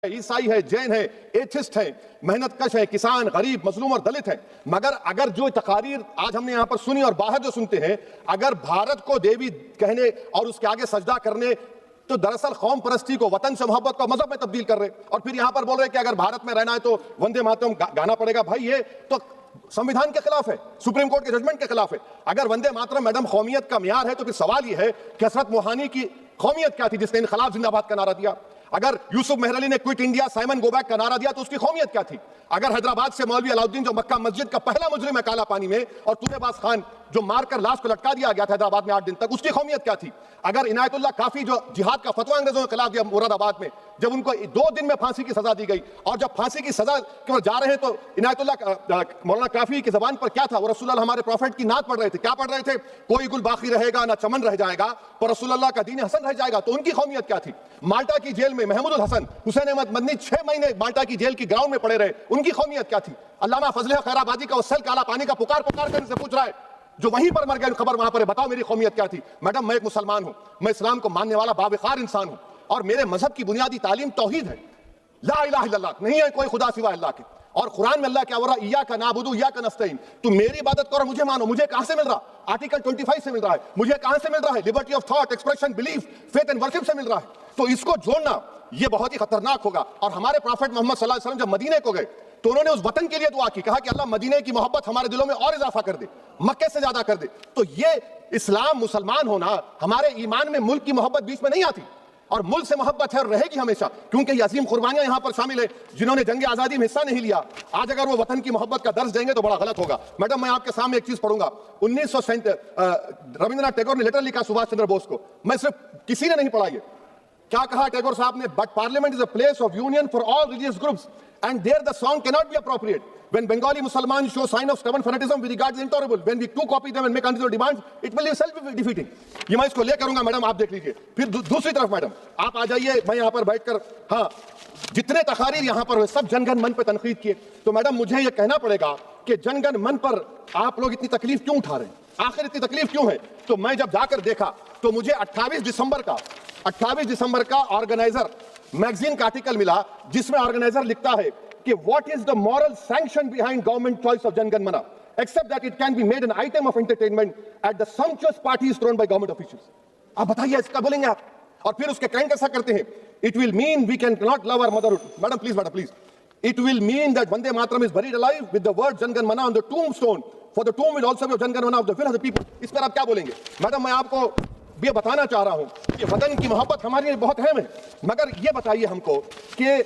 ईसाई है, जैन है, एथिस्ट है, मेहनतकश है, किसान, गरीब, मजलूम और दलित है। मगर अगर जो तकारीर आज हमने यहां पर सुनी और बाहर जो सुनते हैं, अगर भारत को देवी कहने और उसके आगे सजदा करने, तो दरअसल कौम परस्ती को, वतन से मोहब्बत को मजहब में तब्दील कर रहे, और फिर यहां पर बोल रहे कि अगर भारत में रहना है तो वंदे मातरम गाना पड़ेगा। भाई ये तो संविधान के खिलाफ है, सुप्रीम कोर्ट के जजमेंट के खिलाफ है। अगर वंदे मातरम मैडम कौमियत का मियार है तो फिर सवाल यह है कि हसरत मोहानी की कौमियत क्या थी जिसने इनकलाब जिंदाबाद का नारा दिया? अगर यूसुफ मेहरली ने quit India Simon go back का नारा दिया तो उसकी कौमियत क्या थी? अगर हैदराबाद से मौलवी अलाउद्दीन जो मक्का मस्जिद का पहला मुजरिम है काला पानी में, और तूनेबाज खान जो मारकर लाश को लटका दिया गया था हैदराबाद में 8 दिन तक, उसकी कौमियत क्या थी? अगर इनायतुल्लाह काफी जो जिहाद का फतवा अंग्रेजों के खिलाफ दिया मुरादाबाद में, जब उनको 2 दिन में फांसी की सजा दी गई, और जब फांसी की सजा के बाद जा रहे हैं तो इनायतुल्लाह मौलाना काफी की जबान पर क्या था? वो रसूलुल्लाह हमारे प्रॉफिट की नात पढ़ रहे थे। क्या पढ़ रहे थे? कोई गुल बाकी रहेगा ना चमन रह जाएगा, पर रसूलुल्लाह का दीन हसन रह जाएगा। तो उनकी कौमियत क्या थी? माल्टा की जेल में महमूदुल हसन, हुसैन अहमद मदनी 6 महीने माल्टा की जेल की ग्राउंड में पड़े रहे, उनकी कौमियत क्या थी? अल्लामा फजल खैराबादी का उसल काला पानी का पुकार कर से पूछ रहा है, जो वहीं पर मर गया, खबर वहां पर है, बताओ मेरी कौमियत क्या थी? मैडम मैं एक मुसलमान हूं, मैं इस्लाम को मानने वाला बावकार इंसान हूं, और मेरे मजहब की बुनियादी तालीम तौहीद है, ला इलाहा इल्लल्लाह, नहीं है कोई खुदा सिवा अल्लाह के। और कुरान में अल्लाह क्या बोल रहा है? इय्याका नअबुदु इय्याका नस्तईन, तुम मेरी इबादत करो, मुझे मानो। मुझे कहां से मिल रहा? आर्टिकल 25 से मिल रहा है। मुझे कहां से मिल रहा है? Liberty of thought, expression, belief, faith and worship से मिल रहा है। तो इसको जोड़ना ये बहुत ही खतरनाक होगा। और हमारे प्रॉफेट मोहम्मद सल्लल्लाहु अलैहि वसल्लम जब मदीने को गए तो उन्होंने उस वतन के लिए दुआ की, कहा कि अल्लाह मदीने की मोहब्बत हमारे दिलों में और इजाफा कर दे, मक्के से ज्यादा कर दे। तो ये इस्लाम, मुसलमान होना, हमारे ईमान में मुल्क की मोहब्बत बीच में नहीं आती, और मुल्क से मोहब्बत है और रहेगी हमेशा, क्योंकि ये अजीम कुर्बानियां यहां पर शामिल है जिन्होंने जंग आजादी में हिस्सा नहीं लिया। आज अगर वो वतन की मोहब्बत का दर्ज देंगे तो बड़ा गलत होगा। मैडम मैं आपके सामने एक चीज पढ़ूंगा। 1937 रविंद्रनाथ टैगोर ने लेटर लिखा सुभाष चंद्र बोस को, मैं सिर्फ किसी ने नहीं पढ़ा ये। क्या कहा टैगोर साहब ने? But parliament is a place of union for all religious groups and there the song cannot be appropriate. When Bengali Muslims show sign of stubborn fanaticism, we regard it intolerable. When we too copy them and make unreasonable demands, it will be self-defeating. ये मैं इसको ले करूंगा madam, आप देख लीजिए। फिर दूसरी तरफ मैडम आप आ जाइए, मैं यहाँ पर बैठकर, हाँ जितने तकारीर यहाँ पर हुए सब जनगण मन पर तनकीद किए। तो मैडम मुझे ये कहना पड़ेगा कि जनगण मन पर आप लोग इतनी तकलीफ क्यों उठा रहे हैं? आखिर इतनी तकलीफ क्यों है? तो मैं जब जाकर देखा तो मुझे 28 दिसंबर का ऑर्गेनाइजर मैगजीन का आर्टिकल मिला, जिसमें ऑर्गेनाइजर लिखता है कि what is the moral sanction behind government choice of Janagana Mana, except that it can be made an item of entertainment at the sumptuous parties thrown by government officials. आप बताइए इसका बोलेंगे आप? और फिर उसके काइंड कैसा करते हैं? It will mean we can not love our motherhood. Madam please, it will mean that Vande Mataram is buried alive with the word Jan Gan Mana on the tombstone, for the tomb will also be of Jan Gan Mana of the will of the people. इस पर आप क्या बोलेंगे? Madam मैं आपको ये बताना चाह रहा हूं कि वतन की मोहब्बत हमारे लिए बहुत अहम है, मगर ये बताइए हमको कि